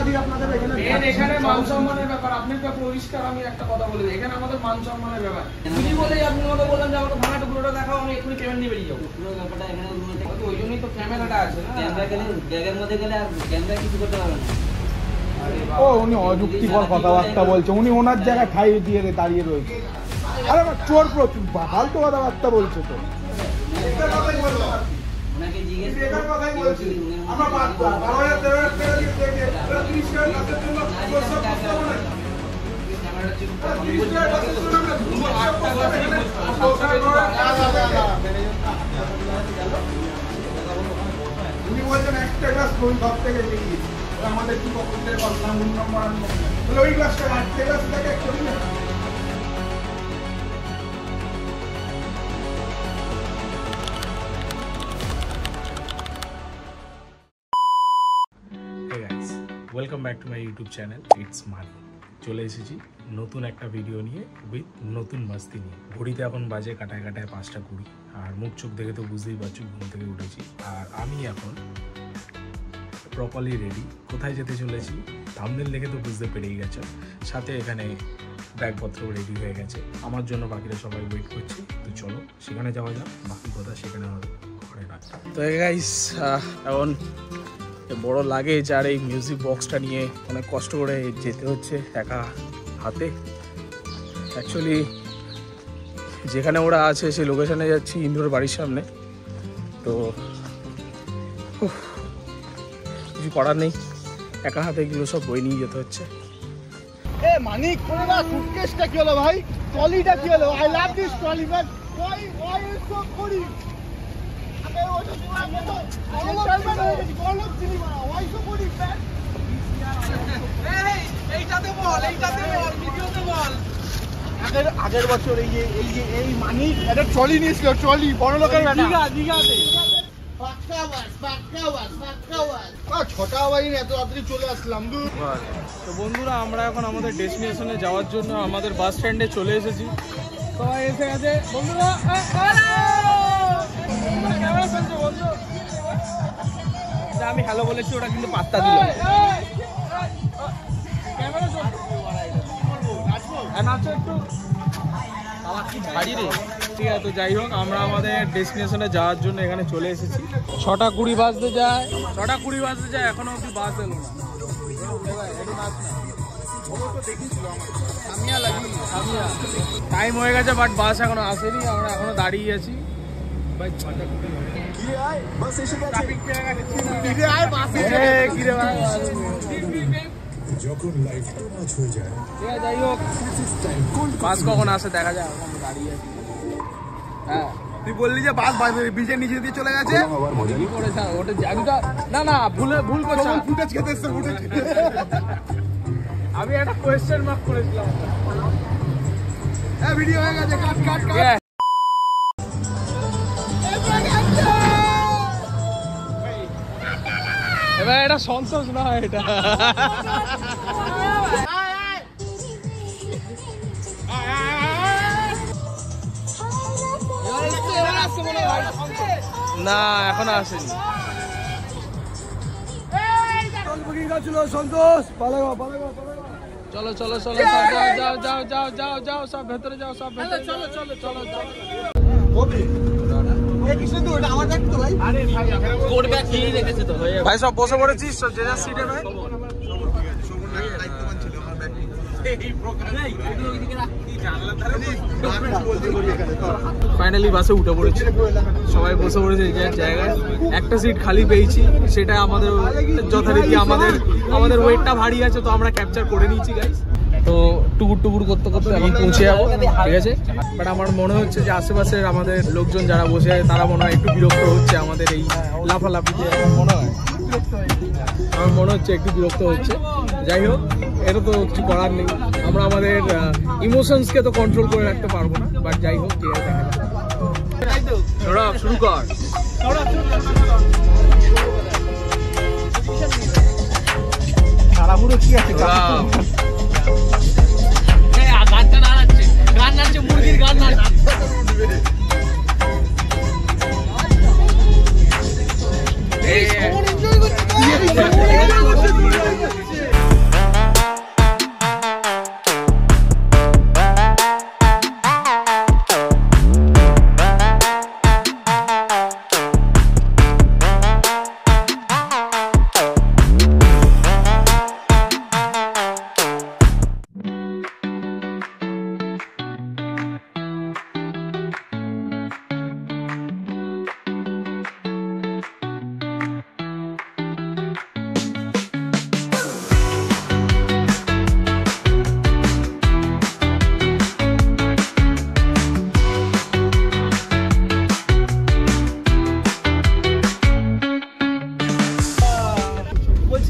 এখানে মান সম্মানের ব্যাপার। আপনি তো পরিষ্কার, আমি একটা কথা বলি, এখানে আমাদের মান সম্মানের ব্যাপার। তুমি বলেই আপনি আমাকে বললেন যে আমাকে ভাঙাটা পুরোটা দেখাও, আমি এক্ষুনি পেমেন্ট নিয়ে বেরিয়ে যাবো। পুরো ব্যাপারটা এখানে ওই জন্যই তো ক্যামেরাটা আছে না। ক্যামেরা গেলে ব্যাগের মধ্যে গেলে আর ক্যামেরা কিছু করতে পারবে না। ও উনি অযুক্তিকর কথাবার্তা বলছে, উনি ওনার জায়গায় ঠাই দিয়ে দাঁড়িয়ে রয়েছে। আরে চোর প্রচুর ফালতু কথাবার্তা বলছে তো। ওনাকে জিজ্ঞেস উনি বলছেন একটা ক্লাস ওই ঘর থেকে বেরিয়ে আমাদের কি পক্ষের কথা নম্বর তাহলে ওই ক্লাসটা একটা ক্লাস থেকে করি না। Welcome back to my YouTube channel it's money. চলে এসেছি নতুন একটা ভিডিও নিয়ে, উইথ নতুন মাস্তি নিয়ে। ঘড়িতে এখন বাজে কাটায় 5:20, আর মুখ চোখ দেখে তো বুঝতেই পারছো ঘুম থেকে উঠেছি। আর আমি এখন প্রপারলি রেডি। কোথায় যেতে চলেছি থাম্বনেল দেখে তো বুঝতে পেরেই গেছো। সাথে এখানে ব্যাগপত্র রেডি হয়ে গেছে আমার জন্য, বাকিরা সবাই ওয়েট করছে। তো চলো সেখানে যাওয়া যাক, বাকি কথা সেখানে ঘরে রাখতে। তো গাইস এখন বড় লাগেজ আর এই মিউজিক বক্সটা নিয়ে অনেক কষ্ট করে যেতে হচ্ছে একা হাতে। অ্যাকচুয়ালি যেখানে ওরা আছে সেই লোকেশনে যাচ্ছি, ইন্দোর বাড়ির সামনে। তো কিছু করার নেই, একা হাতে এগুলো সব বই নিয়ে যেতে হচ্ছে। এ মানিক করে না, সুটকেসটা কি হলো ভাই? ট্রলিটা কি হলো? I love this trolley but why is so funny? আবে ওটা আগের বছর এই মানিক একটা ট্রলি নিয়েছিল, ট্রলি বড় লোকের ছটা বাজে এত রাত্রি চলে আসলাম। তো বন্ধুরা, আমরা এখন আমাদের ডেস্টিনেশনে যাওয়ার জন্য আমাদের বাস স্ট্যান্ডে চলে এসেছি। সবাই এসে গেছে বন্ধুরা। আমি হ্যালো বলেছি, ওটা কিন্তু পাত্তা দিল। ঠিক আছে, তো যাই হোক, আমরা আমাদের ডেস্টিনেশনে যাওয়ার জন্য এখানে চলে এসেছি। 6:20 বাজতে যায়, এখনো অব্দি বাস এলো না। টাইম হয়ে গেছে, বাট বাস এখনো আসেনি। আমরা এখনো দাঁড়িয়ে আছি। যাই হোক, বাস কখন আসে দেখা যায়। দাঁড়িয়ে আছি। হ্যাঁ, তুই বললি যে বাস ব্রিজের নিচে দিয়ে চলে গেছে। না ভুল করছি। ফুটেজ খেতে এসছে, ফুটেজ আমি একটা কোয়েশ্চেন মার্ক করেছিলাম। হ্যাঁ, ভিডিও হয়ে গেছে, কাট। এবার এটা সন্তোষ না, এটা না, এখন আসেনি। সন্তোষ চলো যাও সব ভেতরে যাও, সব ভেতরে চলো। ভাই সব বসে পড়েছিস, যে যার সিটে ভাই। ফাইনালি বাসে উঠে পড়েছি, সবাই বসে পড়েছে যে জায়গায়। একটা সিট খালি পেয়েছি, সেটা আমাদের যথারীতি আমাদের ওয়েটটা ভারী আছে, তো আমরা ক্যাপচার করে নিয়েছি গাইস। তো টুকুর করতে এখন পৌঁছে যাবো, ঠিক আছে। বাট আমার মনে হচ্ছে যে আশেপাশের আমাদের লোকজন যারা বসে আছে তারা মনে হয় একটু বিরক্ত হচ্ছে আমাদের এই লাফালাফিতে। আমার মনে হচ্ছে একটু বিরক্ত হচ্ছে। যাই হোক, এটা তো কিছু করার নেই, আমরা আমাদের ইমোশনসকে তো কন্ট্রোল করে রাখতে পারবো না। বাট যাই হোক, ঠিক আছে, শুরু কর। তাড়াহুড়ো কি আছে? গান নাচছে, মুরগির গান নাচছে। এনজয় করছে।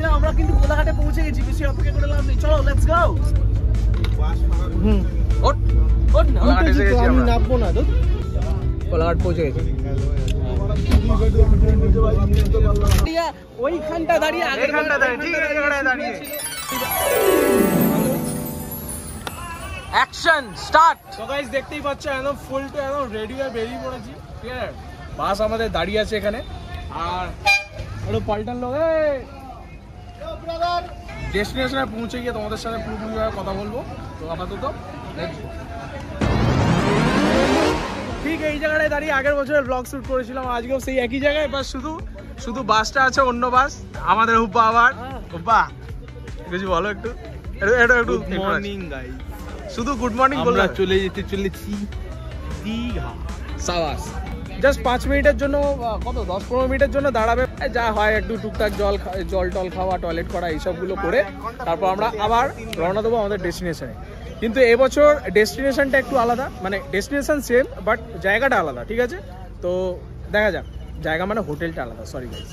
নিলাম, আমরা কিন্তু কোলাঘাটে পৌঁছে গেছি, বেশি অপেক্ষা করে লাভ নেই, চলো লেটস গো। আমি নামবো না তো, কোলাঘাট পৌঁছে গেছি। ওইখানটা দাঁড়িয়ে আগেরখানটা দাঁড়িয়ে ঠিক আছে, দাঁড়িয়ে অ্যাকশন স্টার্ট। তো গাইস দেখতেই পাচ্ছ একদম ফুল টু একদম রেডি হয়ে বেরিয়ে পড়েছি, ঠিক আছে। বাস আমাদের দাঁড়িয়ে আছে এখানে, আর একটু পাল্টান লোক ডেস্টিনেশনে পৌঁছে গিয়ে তোমাদের সাথে পুরোপুরিভাবে কথা বলবো। তো আপাতত ঠিক এই জায়গাটায় দাঁড়িয়ে আগের বছর ব্লগ শুট করেছিলাম, আজকেও সেই একই জায়গায়, বাস শুধু বাসটা আছে অন্য বাস। আমাদের হুব্বা আবার হুব্বা কিছু বলো একটু একটু মর্নিং গাইস, শুধু গুড মর্নিং বলে চলে যেতে চলেছি দীঘা। সাবাস। জাস্ট 5 মিনিটের জন্য, কত 10-15 মিনিটের জন্য দাঁড়াবে, যা হয় একটু টুকটাক জল টল খাওয়া, টয়লেট করা, এইসবগুলো করে তারপর আমরা আবার রওনা দেবো আমাদের ডেস্টিনেশনে। কিন্তু এবছর ডেস্টিনেশনটা একটু আলাদা, মানে ডেস্টিনেশন সেম বাট জায়গাটা আলাদা, ঠিক আছে। তো দেখা যাক, জায়গা মানে হোটেলটা আলাদা, সরি গাইস।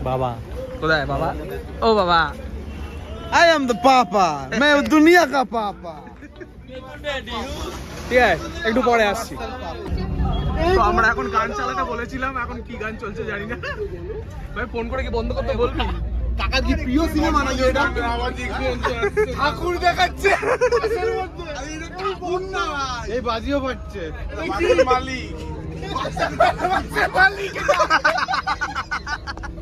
বাবা কোথায় বাবা? ও বাবা, I am the papa, मैं दुनिया का पापा। ঠিক আছে, একটু পরে আসছি। তো আমরা এখন গান চালাতে বলেছিলাম, এখন কি গান চলছে জানি না। ভাই ফোন করে কি বন্ধ করতে বলবি? কাকা কি প্রিয় সিনেমা নাকি এটা? ঠাকুর দেখাচ্ছে এই বাজিও পাচ্ছে মালিক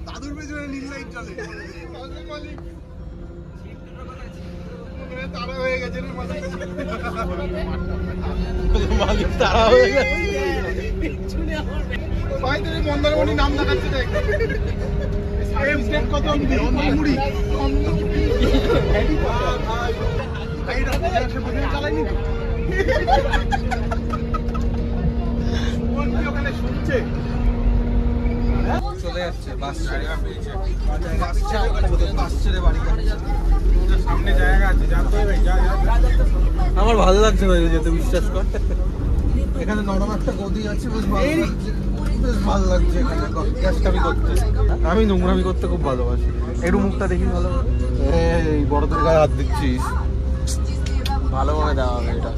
দাদুর পেছনে নীল লাইট জ্বলে, মালিক তারা হয়ে গেছে রে, মালিক তারা হয়ে গেছে। ভাই তুই মন্দারমণি নাম দেখাচ্ছে দেখ, কত মুড়ি চালাইনি ওখানে শুনছে, চলে যাচ্ছে বাস ছেড়ে, বাস ছেড়ে বাড়ি সামনে জায়গা আছে, জানতে হবে। আমার ভালো লাগছে না যেতে, বিশ্বাস কর। এখানে নরম একটা গদি আছে, বেশ ভালো লাগছে এখানে গ্যাসটামি করতে। আমি নোংরামি করতে খুব ভালোবাসি, একটু মুখটা দেখি ভালো। এই বড়দের গায়ে হাত দিচ্ছিস, ভালোভাবে দেওয়া হবে এটা।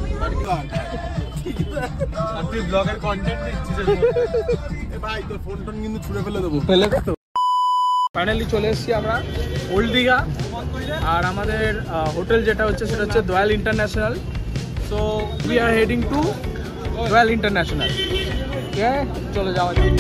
আর তুই ব্লগের কন্টেন্ট দিচ্ছিস ভাই, তোর ফোন টোন কিন্তু ছুঁড়ে ফেলে দেবো। ফেলে তো ফাইনালি চলে এসেছি আমরা ওল্ড দীঘা, আর আমাদের হোটেল যেটা হচ্ছে সেটা হচ্ছে Dayal international. So we are heading to Dayal international. ঠিক আছে, চলে যাওয়া যাক।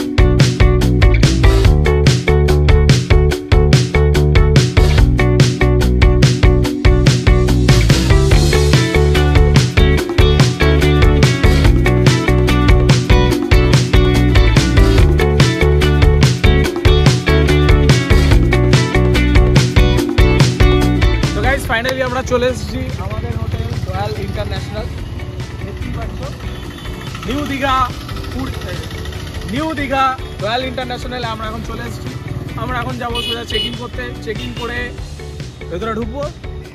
ফাইনালি আমরা চলে এসেছি আমাদের হোটেল দয়াল ইন্টারন্যাশনাল, দেখতেই পাচ্ছ নিউ দীঘা দয়াল ইন্টারন্যাশনাল। আমরা এখন চলে এসেছি, আমরা এখন যাবো সোজা চেক ইন করতে। চেক ইন করে ভেতরে ঢুকবো,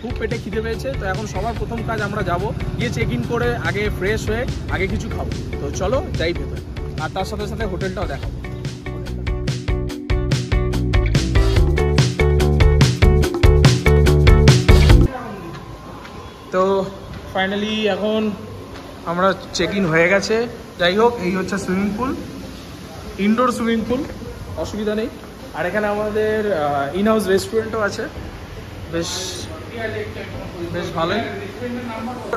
খুব পেটে খিদে পেয়েছে। তো এখন সবার প্রথম কাজ আমরা যাব গিয়ে চেক ইন করে আগে ফ্রেশ হয়ে আগে কিছু খাবো। তো চলো যাই ভেতরে, আর তার সাথে সাথে হোটেলটাও দেখাবো। তো ফাইনালি এখন আমরা চেক ইন হয়ে গেছে। যাই হোক, এই হচ্ছে swimming pool, indoor swimming pool, অসুবিধা নেই। আর এখানে আমাদের ইন হাউস রেস্টুরেন্টও আছে, বেশ ভালোই।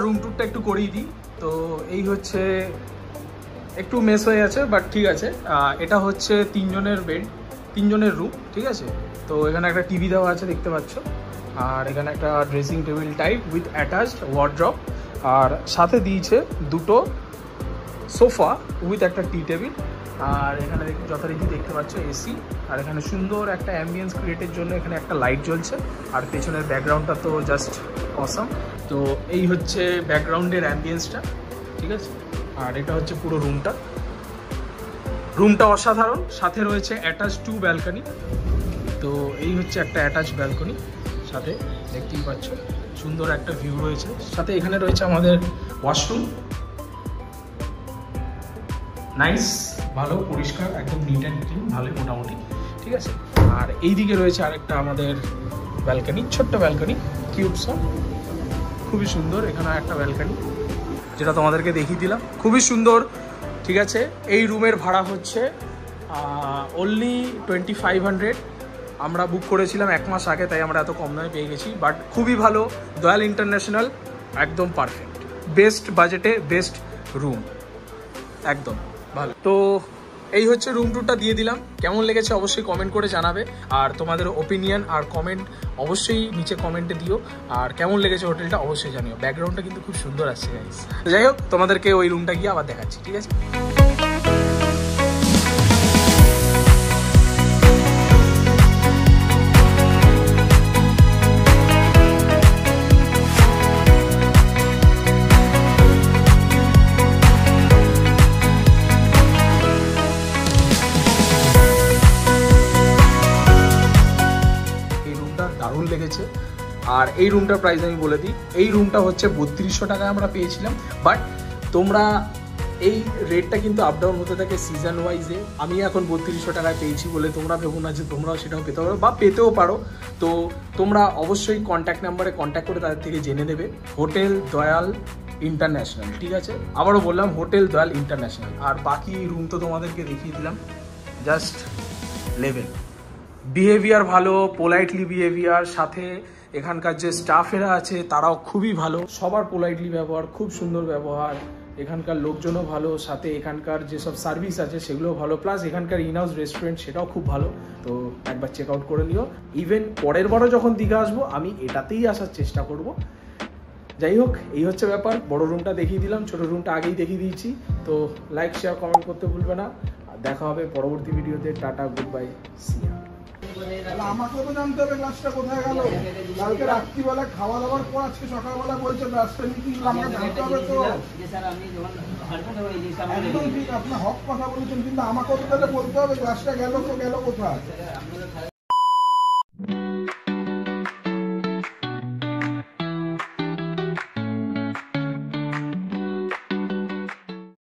রুম টুরটা একটু করিয়ে দিই। তো এই হচ্ছে, একটু মেস হয়ে আছে বাট ঠিক আছে। এটা হচ্ছে 3 জনের বেড, 3 জনের রুম, ঠিক আছে। তো এখানে একটা টিভি দেওয়া আছে দেখতে পাচ্ছ, আর এখানে একটা dressing table type with attached wardrobe, আর সাথে দিয়েছে 2টো সোফা উইথ একটা টি টেবিল। আর এখানে যথারীতি দেখতে পাচ্ছ এসি, আর এখানে সুন্দর একটা অ্যাম্বিয়েন্স ক্রিয়েটের জন্য এখানে একটা লাইট জ্বলছে, আর পেছনের ব্যাকগ্রাউন্ডটা তো জাস্ট অসাম। তো এই হচ্ছে ব্যাকগ্রাউন্ডের অ্যাম্বিয়েন্সটা, ঠিক আছে। আর এটা হচ্ছে পুরো রুমটা অসাধারণ। সাথে রয়েছে অ্যাটাচ 2 ব্যালকনি। তো এই হচ্ছে একটা অ্যাটাচ ব্যালকনি, সাথে দেখতেই পাচ্ছ সুন্দর একটা ভিউ রয়েছে। সাথে এখানে রয়েছে আমাদের ওয়াশরুম, নাইস ভালো পরিষ্কার, একদম নিট অ্যান্ড ক্লিন, ভালোই মোটামুটি, ঠিক আছে। আর এই দিকে রয়েছে আরেকটা আমাদের ব্যালকনি, ছোট্ট ব্যালকনি, কিউবসন, খুবই সুন্দর। এখানে একটা ব্যালকনি যেটা তোমাদেরকে দেখিয়ে দিলাম, খুবই সুন্দর, ঠিক আছে। এই রুমের ভাড়া হচ্ছে অনলি 2500। আমরা বুক করেছিলাম 1 মাস আগে, তাই আমরা এত কম দামে পেয়ে গেছি। বাট খুবই ভালো, দয়াল ইন্টারন্যাশনাল, একদম পারফেক্ট, বেস্ট বাজেটে বেস্ট রুম, একদম ভালো। তো এই হচ্ছে রুম টুরটা দিয়ে দিলাম, কেমন লেগেছে অবশ্যই কমেন্ট করে জানাবে। আর তোমাদের ওপিনিয়ন আর কমেন্ট অবশ্যই নিচে কমেন্টে দিও। আর কেমন লেগেছে হোটেলটা অবশ্যই জানিও। ব্যাকগ্রাউন্ডটা কিন্তু খুব সুন্দর আসছে গাইস। যাই হোক, তোমাদেরকে ওই রুমটা গিয়ে আবার দেখাচ্ছি, ঠিক আছে। দারুণ লেগেছে। আর এই রুমটার প্রাইস আমি বলে দিই, এই রুমটা হচ্ছে 3200 টাকায় আমরা পেয়েছিলাম। বাট তোমরা এই রেটটা কিন্তু আপ ডাউন হতে থাকে সিজন ওয়াইজে। আমি এখন 3200 টাকায় পেয়েছি বলে তোমরা ভেবো না যে তোমরাও সেটাও পেতে পারো বা পেতেও পারো। তো তোমরা অবশ্যই কন্ট্যাক্ট নাম্বারে কন্ট্যাক্ট করে তাদের থেকে জেনে নেবে। হোটেল দয়াল ইন্টারন্যাশনাল, ঠিক আছে, আবারও বললাম হোটেল দয়াল ইন্টারন্যাশনাল। আর বাকি রুম তো তোমাদেরকে দেখিয়ে দিলাম, জাস্ট লেভেল বিহেভিয়ার ভালো, পোলাইটলি বিহেভিয়ার, সাথে এখানকার যে স্টাফেরা আছে তারাও খুবই ভালো, সবার পোলাইটলি ব্যবহার, খুব সুন্দর ব্যবহার। এখানকার লোকজনও ভালো, সাথে এখানকার যেসব সার্ভিস আছে সেগুলোও ভালো, প্লাস এখানকার ইনহাউস রেস্টুরেন্ট সেটাও খুব ভালো। তো একবার চেক আউট করে নিও। ইভেন পরের বারও যখন দীঘা আসবো আমি এটাতেই আসার চেষ্টা করব। যাই হোক, এই হচ্ছে ব্যাপার। বড় রুমটা দেখিয়ে দিলাম, ছোট রুমটা আগেই দেখিয়ে দিয়েছি। তো লাইক শেয়ার কমেন্ট করতে ভুলবে না। দেখা হবে পরবর্তী ভিডিওতে। টাটা, গুড বাই, সিয়া। আমাকেও তো জানতে হবে গ্লাসটা কোথায় গেল। কালকে রাত্রিবেলা খাওয়া দাওয়ার পর আজকে সকালবেলা বলছে গ্লাসটা মিটিং, আমাকে জানতে হবে তো। একদম ঠিক, আপনার হক কথা বলেছেন, কিন্তু আমাকেও তো তাহলে বলতে হবে গ্লাসটা গেল তো গেল কোথায়।